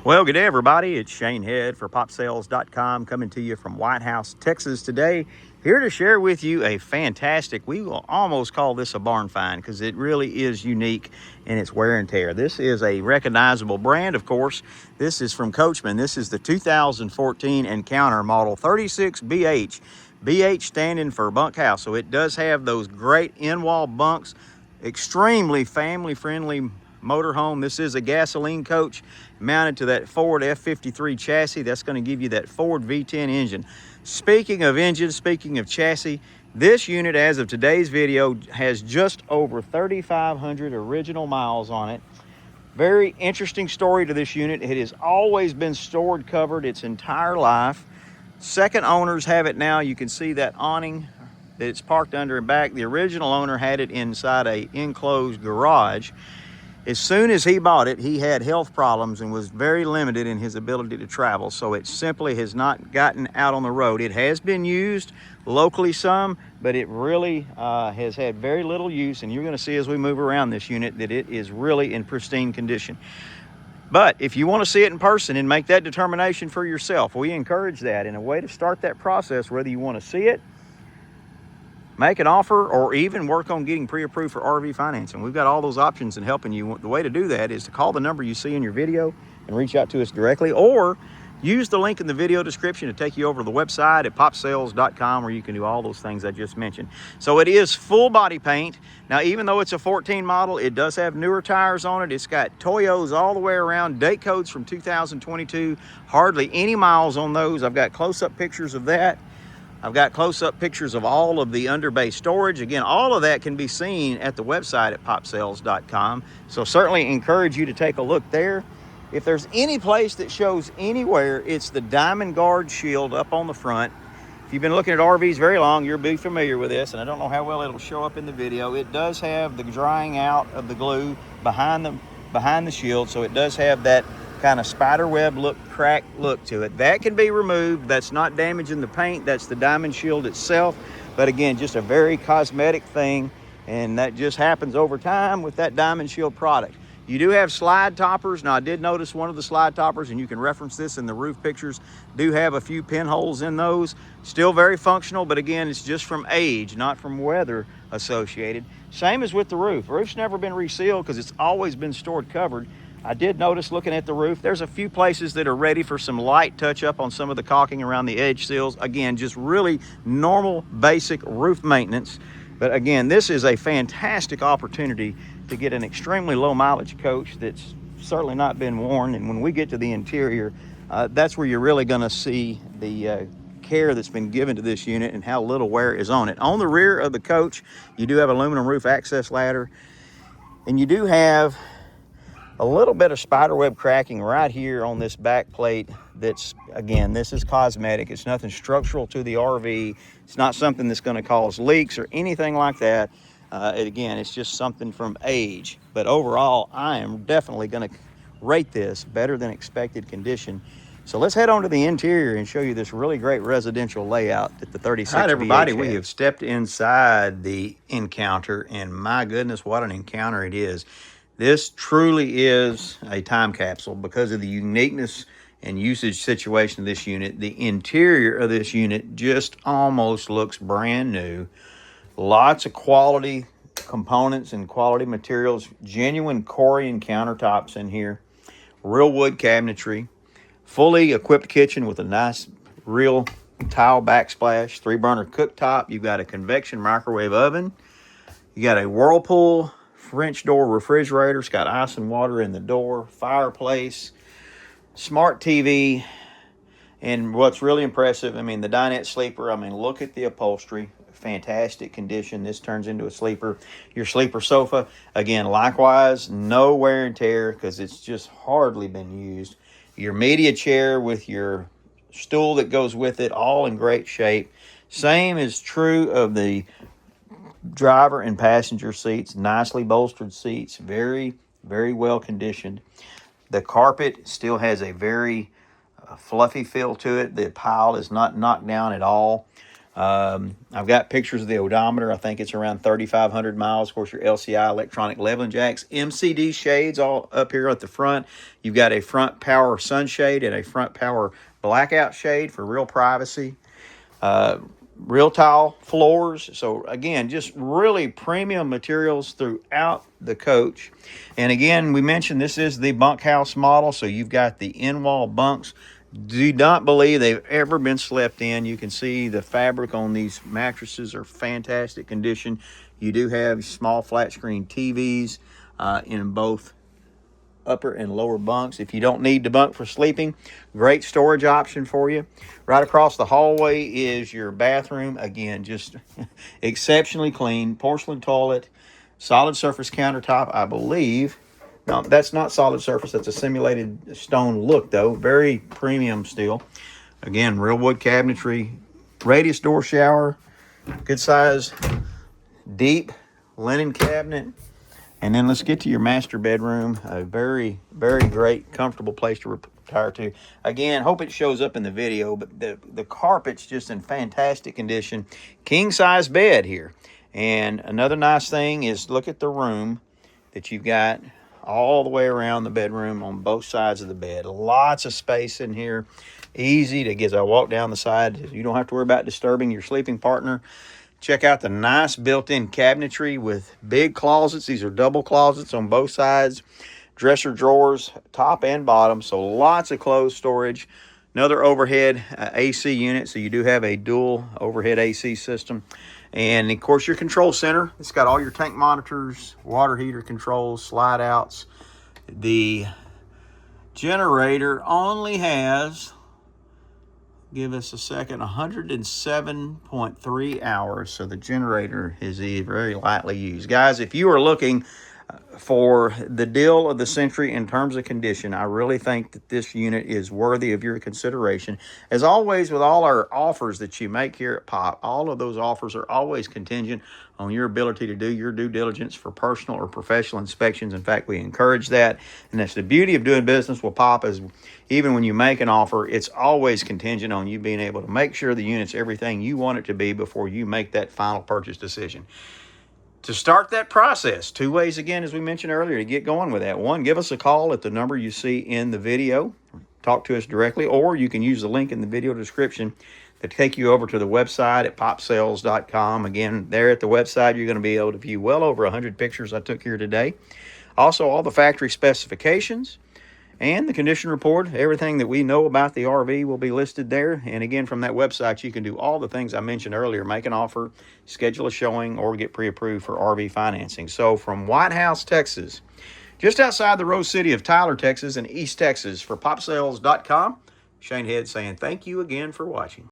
Well, good day, everybody. It's Shane Head for PopSales.com coming to you from Whitehouse, Texas today. Here to share with you a fantastic, we will almost call this a barn find because it really is unique in its wear and tear. This is a recognizable brand, of course. This is from Coachman. This is the 2014 Encounter Model 36BH. BH standing for bunkhouse. So it does have those great in-wall bunks, extremely family-friendly motorhome. This is a gasoline coach mounted to that Ford F53 chassis. That's going to give you that Ford V10 engine. Speaking of engines, speaking of chassis, this unit as of today's video has just over 3,500 original miles on it. Very interesting story to this unit. It has always been stored covered its entire life. Second owners have it now. You can see that awning that it's parked under and back. The original owner had it inside a enclosed garage. As soon as he bought it, he had health problems and was very limited in his ability to travel. So it simply has not gotten out on the road. It has been used locally some, but it really has had very little use. And you're going to see as we move around this unit that it is really in pristine condition. But if you want to see it in person and make that determination for yourself, we encourage that. And a way to start that process, whether you want to see it, make an offer, or even work on getting pre-approved for RV financing. We've got all those options in helping you. The way to do that is to call the number you see in your video and reach out to us directly, or use the link in the video description to take you over to the website at popsales.com, where you can do all those things I just mentioned. So it is full body paint. Now, even though it's a 14 model, it does have newer tires on it. It's got Toyos all the way around, date codes from 2022, hardly any miles on those. I've got close-up pictures of that. I've got close-up pictures of all of the underbay storage. Again, all of that can be seen at the website at popsales.com. So certainly encourage you to take a look there. If there's any place that shows anywhere, it's the Diamond Guard shield up on the front. If you've been looking at RVs very long, you'll be familiar with this, and I don't know how well it'll show up in the video. It does have the drying out of the glue behind the shield, so it does have that kind of spider web look, crack look to it. That can be removed. That's not damaging the paint. That's the diamond shield itself. But again, just a very cosmetic thing, and that just happens over time with that diamond shield product. You do have slide toppers. Now, I did notice one of the slide toppers, and you can reference this in the roof pictures, do have a few pinholes in those. Still very functional, but again, it's just from age, not from weather associated. Same as with the roof. The roof's never been resealed because it's always been stored covered. I did notice looking at the roof, there's a few places that are ready for some light touch up on some of the caulking around the edge seals. Again, just really normal, basic roof maintenance. But again, this is a fantastic opportunity to get an extremely low mileage coach that's certainly not been worn. And when we get to the interior, that's where you're really gonna see the care that's been given to this unit and how little wear is on it. On the rear of the coach, you do have aluminum roof access ladder, and you do have a little bit of spiderweb cracking right here on this back plate. That's, again, this is cosmetic. It's nothing structural to the RV. It's not something that's going to cause leaks or anything like that. Again, it's just something from age. But overall, I am definitely going to rate this better than expected condition. So let's head on to the interior and show you this really great residential layout that the 36 All right, everybody, we have stepped inside the Encounter, and my goodness, what an Encounter it is. This truly is a time capsule because of the uniqueness and usage situation of this unit. The interior of this unit just almost looks brand new. Lots of quality components and quality materials. Genuine Corian countertops in here. Real wood cabinetry. Fully equipped kitchen with a nice real tile backsplash. 3-burner cooktop. You've got a convection microwave oven. You got a Whirlpool French door refrigerator. It's got ice and water in the door, fireplace, smart TV, and what's really impressive, I mean, the dinette sleeper. I mean, look at the upholstery. Fantastic condition. This turns into a sleeper. Your sleeper sofa, again, likewise, no wear and tear because it's just hardly been used. Your media chair with your stool that goes with it, all in great shape. Same is true of the driver and passenger seats. Nicely bolstered seats, very, very well conditioned. The carpet still has a very fluffy feel to it. The pile is not knocked down at all. I've got pictures of the odometer. I think it's around 3,500 miles. Of course, your LCI electronic leveling jacks, MCD shades all up here at the front. You've got a front power sunshade and a front power blackout shade for real privacy. Real tile floors. So again, just really premium materials throughout the coach. And again, we mentioned this is the bunkhouse model, so you've got the in-wall bunks. Do not believe they've ever been slept in. You can see the fabric on these mattresses are fantastic condition. You do have small flat screen TVs in both upper and lower bunks. If you don't need to bunk for sleeping, great storage option for you. Right across the hallway is your bathroom. Again, just exceptionally clean. Porcelain toilet, solid surface countertop, I believe. No, that's not solid surface. That's a simulated stone look, though. Very premium steel. Again, real wood cabinetry, radius door shower, good size, deep linen cabinet. And then let's get to your master bedroom. A very, very great, comfortable place to retire to. Again, hope it shows up in the video, but the carpet's just in fantastic condition. King-size bed here. And another nice thing is look at the room that you've got all the way around the bedroom on both sides of the bed. Lots of space in here. Easy to get as I walk down the side. You don't have to worry about disturbing your sleeping partner. Check out the nice built-in cabinetry with big closets. These are double closets on both sides. Dresser drawers, top and bottom. So lots of clothes storage. Another overhead AC unit. So you do have a dual overhead AC system. And of course your control center. It's got all your tank monitors, water heater controls, slide outs. The generator only has, give us a second, 107.3 hours. So the generator is very lightly used. Guys, if you are looking for the deal of the century in terms of condition, I really think that this unit is worthy of your consideration. As always, with all our offers that you make here at Pop, all of those offers are always contingent on your ability to do your due diligence for personal or professional inspections. In fact, we encourage that. And that's the beauty of doing business with Pop, is even when you make an offer, it's always contingent on you being able to make sure the unit's everything you want it to be before you make that final purchase decision. To start that process, two ways again, as we mentioned earlier, to get going with that. One, give us a call at the number you see in the video. Talk to us directly, or you can use the link in the video description to take you over to the website at popsales.com. Again, there at the website, you're going to be able to view well over 100 pictures I took here today. Also, all the factory specifications and the condition report. Everything that we know about the RV will be listed there. And again, from that website, you can do all the things I mentioned earlier: make an offer, schedule a showing, or get pre-approved for RV financing. So from Whitehouse, Texas, just outside the Rose City of Tyler, Texas, and East Texas, for popsales.com, Shane Head saying thank you again for watching.